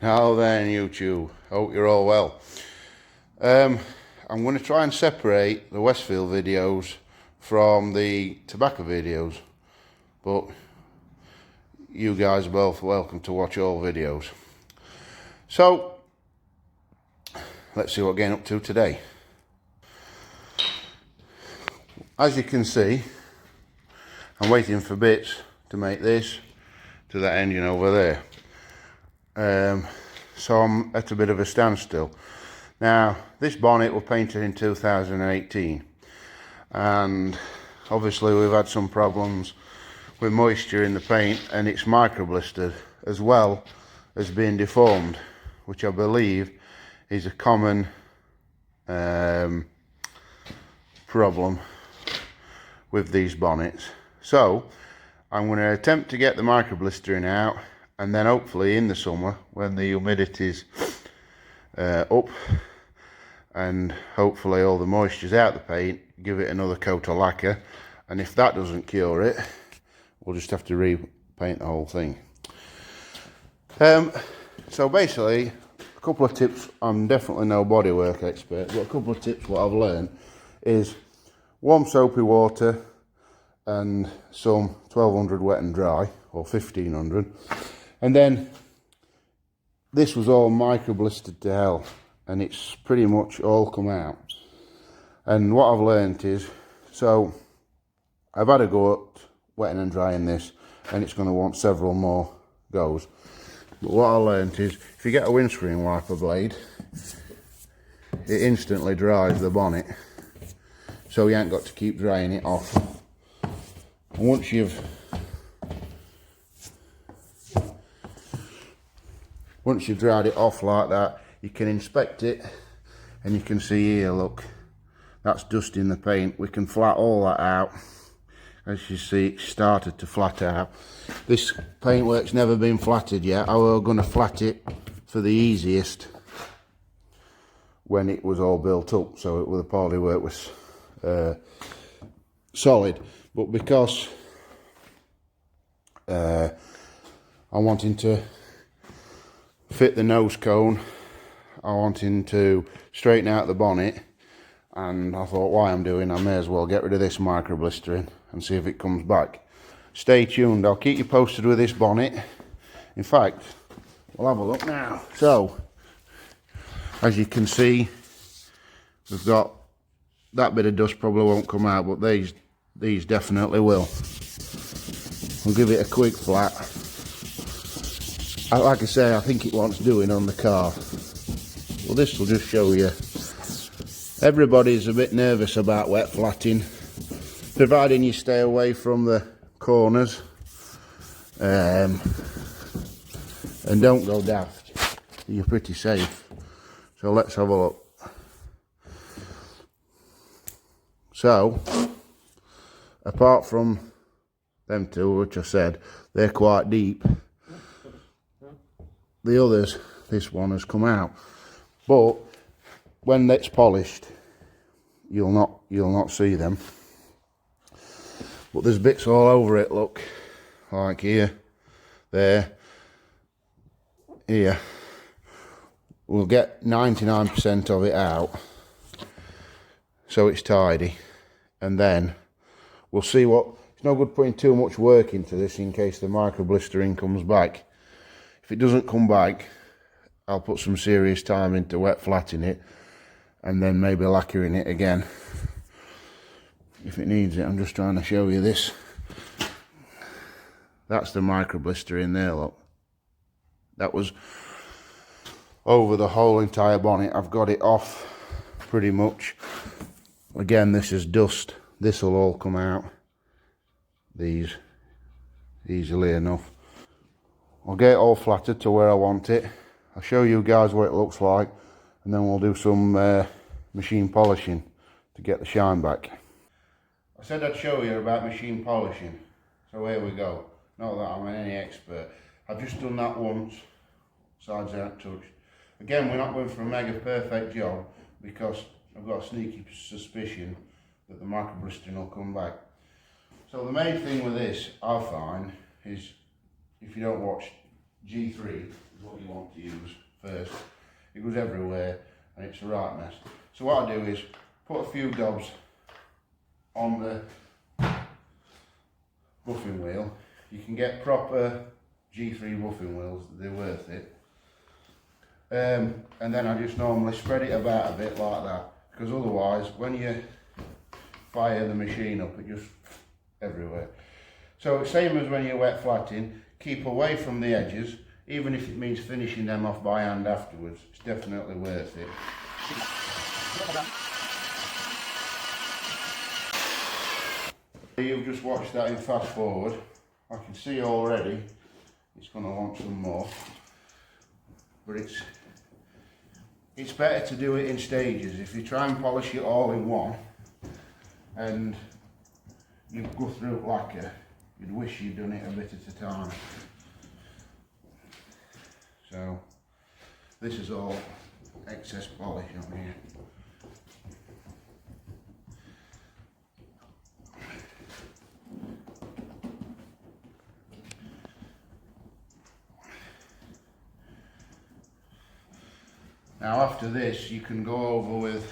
Now then, YouTube, hope you're all well. I'm going to try and separate the Westfield videos from the tobacco videos, but you guys are both welcome to watch all videos. So, let's see what we're getting up to today. As you can see, I'm waiting for bits to make this to that engine over there. So I'm at a bit of a standstill. Now, this bonnet was painted in 2018, and obviously we've had some problems with moisture in the paint, and it's micro blistered as well as being deformed, which I believe is a common problem with these bonnets. So I'm going to attempt to get the micro blistering out, and then hopefully in the summer, when the humidity's up and hopefully all the moisture's out the paint, give it another coat of lacquer, and if that doesn't cure it, we'll just have to repaint the whole thing. So basically, a couple of tips. I'm definitely no bodywork expert, but a couple of tips what I've learned is warm soapy water and some 1200 wet and dry, or 1500, and then this was all micro blistered to hell, and it's pretty much all come out. And what I've learned is, so I've had a go at wetting and drying this, and it's going to want several more goes. But what I learned is, if you get a windscreen wiper blade, it instantly dries the bonnet, so you ain't got to keep drying it off. And once you've dried it off like that, you can inspect it, and you can see here, look, that's dust in the paint. We can flat all that out. As you see, it started to flat out. This paintwork's never been flatted yet. I was going to flat it for the easiest when it was all built up, so it, the polywork was solid. But because I'm wanting to fit the nose cone, I'm wanting to straighten out the bonnet, and I thought, why I'm doing, I may as well get rid of this micro blistering and see if it comes back. Stay tuned, I'll keep you posted with this bonnet. In fact, we'll have a look now. So, as you can see, we've got that bit of dust probably won't come out, but these definitely will. We'll give it a quick flat. Like I say, I think it wants doing on the car. Well, this will just show you. Everybody's a bit nervous about wet flatting, providing you stay away from the corners and don't go daft. You're pretty safe. So let's have a look. So, apart from them two, which I said, they're quite deep, the others, this one has come out. But when it's polished, you'll not see them. But there's bits all over it, look, like here, there, here. We'll get 99% of it out, so it's tidy, and then we'll see what. It's no good putting too much work into this in case the micro blistering comes back. If it doesn't come back, I'll put some serious time into wet flatting it, and then maybe lacquering it again if it needs it. I'm just trying to show you this. That's the micro blister in there, look. That was over the whole entire bonnet. I've got it off pretty much. Again, this is dust. This will all come out. These easily enough. I'll get it all flattered to where I want it. I'll show you guys what it looks like, and then we'll do some machine polishing to get the shine back. I said I'd show you about machine polishing, so here we go. Not that I'm any expert. I've just done that once, sides aren't touched. Again, we're not going for a mega perfect job, because I've got a sneaky suspicion that the micro blistering will come back. So the main thing with this, I find, is if you don't watch G3, is what you want to use. first. It goes everywhere and it's a right mess. So what I do is put a few dobs on the buffing wheel. You can get proper G3 buffing wheels, they're worth it. And then I just normally spread it about a bit like that, because otherwise when you fire the machine up, it just everywhere. So same as when you're wet flatting, keep away from the edges, even if it means finishing them off by hand afterwards. It's definitely worth it. You've just watched that in fast forward. I can see already it's going to want some more, but it's better to do it in stages. If you try and polish it all in one and you go through it lacquer, you'd wish you'd done it a bit at a time. So this is all excess polish on here. Now after this you can go over with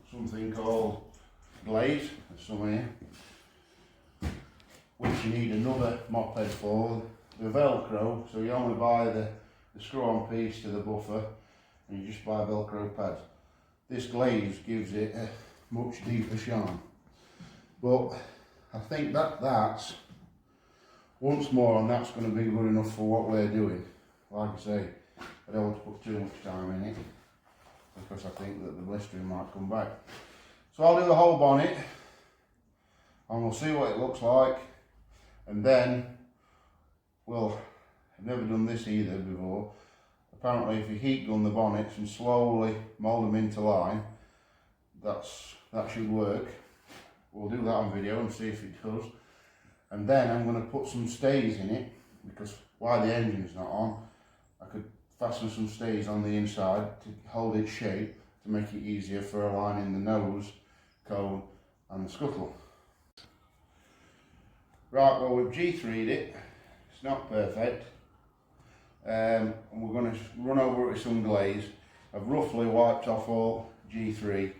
something called glaze, there's some here, which you need another mop head for. The Velcro, so you only buy the screw-on piece to the buffer and you just buy Velcro pads. This glaze gives it a much deeper shine. But I think that's once more, and that's going to be good enough for what we're doing. Like I say, I don't want to put too much time in it because I think that the blistering might come back. So I'll do the whole bonnet and we'll see what it looks like, and then I've never done this either before. Apparently if you heat gun the bonnets and slowly mould them into line, that should work. We'll do that on video and see if it does. And then I'm going to put some stays in it, because while the engine's not on, I could fasten some stays on the inside to hold its shape, to make it easier for aligning the nose, cone and the scuttle. Right, well we've G3'd it, it's not perfect, and we're going to run over it with some glaze. I've roughly wiped off all G3, there's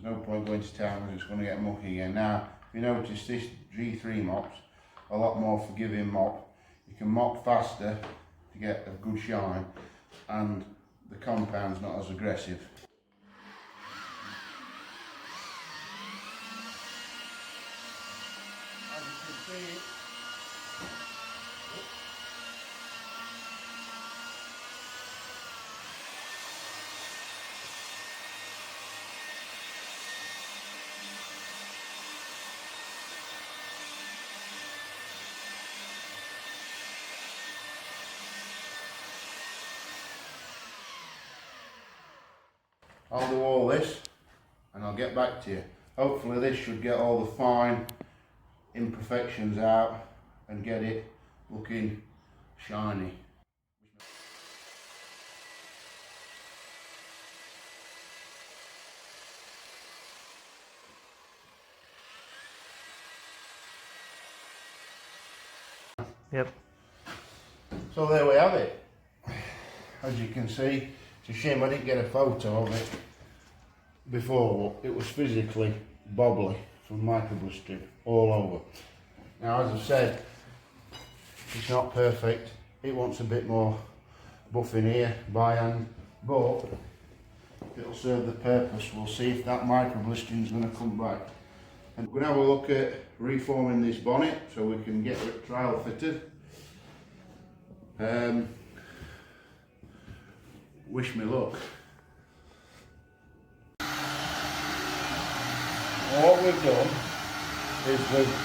no point going to town because it's going to get mucky again. Now if you notice, this G3 mop's a lot more forgiving mop. You can mop faster to get a good shine, and the compound's not as aggressive. As you can see, I'll do all this and I'll get back to you. Hopefully this should get all the fine imperfections out and get it looking shiny. Yep. So there we have it. As you can see, it's a shame I didn't get a photo of it before. It was physically bobbly from micro blistering all over. Now as I said, it's not perfect. It wants a bit more buffing here by hand, but it'll serve the purpose. We'll see if that micro blistering is going to come back. And we're going to have a look at reforming this bonnet so we can get it trial fitted. Wish me luck. Well, what we've done is we've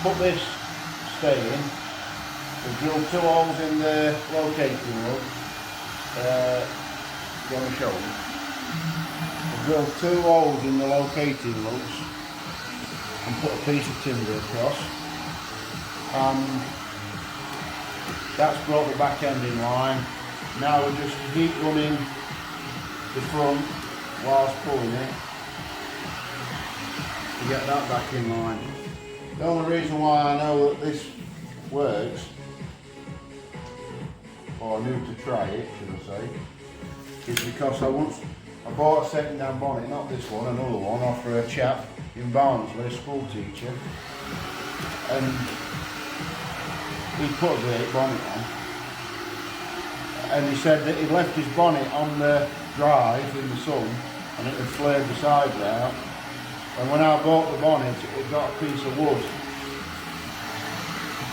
put this stay in, we've drilled 2 holes in the locating lug, you want to show me? We've drilled 2 holes in the locating lugs and put a piece of timber across, and that's brought the back end in line. Now we're just heat running the front whilst pulling it to get that back in line. The only reason why I know that this works or new to try it, should I say, is because I bought a second-hand bonnet, not this one, another one, off for a chap in Barnsley, a school teacher, and he put a great bonnet on, and he said that he left his bonnet on the drive in the sun, and it had flared the sides out, and when I bought the bonnet, it got a piece of wood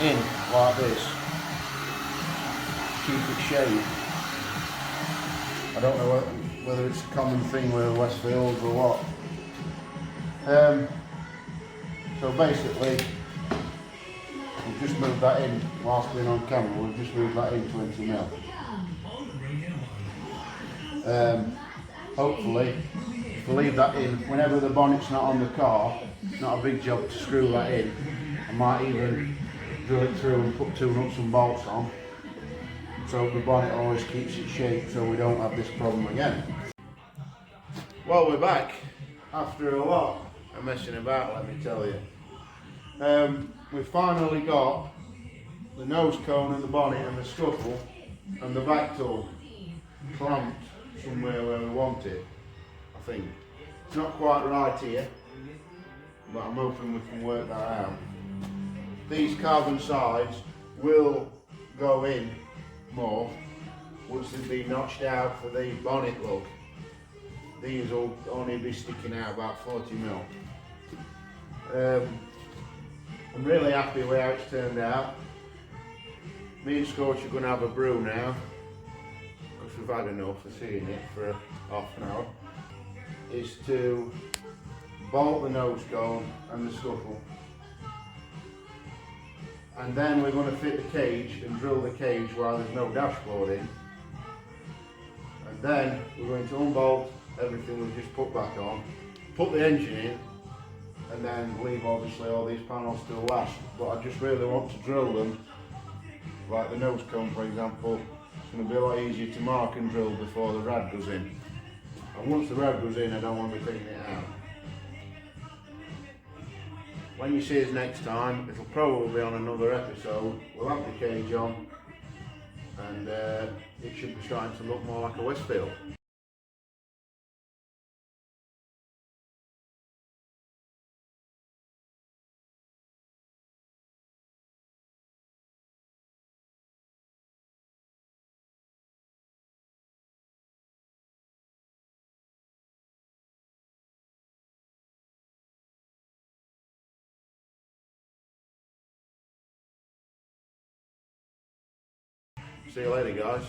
in, like this, to keep it shaved. I don't know whether it's a common thing with Westfield or what. So basically, we've just moved that in whilst being on camera. We've just moved that in 20 mil. Hopefully, if we leave that in, whenever the bonnet's not on the car, it's not a big job to screw that in. I might even drill it through and put 2 nuts and bolts on, so the bonnet always keeps its shape, so we don't have this problem again. Well, we're back after a lot of messing about, let me tell you. We've finally got the nose cone and the bonnet and the scuffle and the back tool clamped somewhere where we want it, I think. It's not quite right here, but I'm hoping we can work that out. These carbon sides will go in more once they've been notched out for the bonnet look. These will only be sticking out about 40 mil. I'm really happy with how it's turned out. Me and Scorch are going to have a brew now, because we've had enough of seeing it for half an hour, is to bolt the nose cone and the scuffle. And then we're going to fit the cage and drill the cage while there's no dashboard in. And then we're going to unbolt everything we've just put back on, put the engine in, and then leave obviously all these panels to last. But I just really want to drill them, like the nose cone for example. It's going to be a lot easier to mark and drill before the rad goes in. And once the rad goes in, I don't want to be taking it out. When you see us next time, it'll probably be on another episode. We'll have the cage on, and it should be starting to look more like a Westfield. See you later, guys.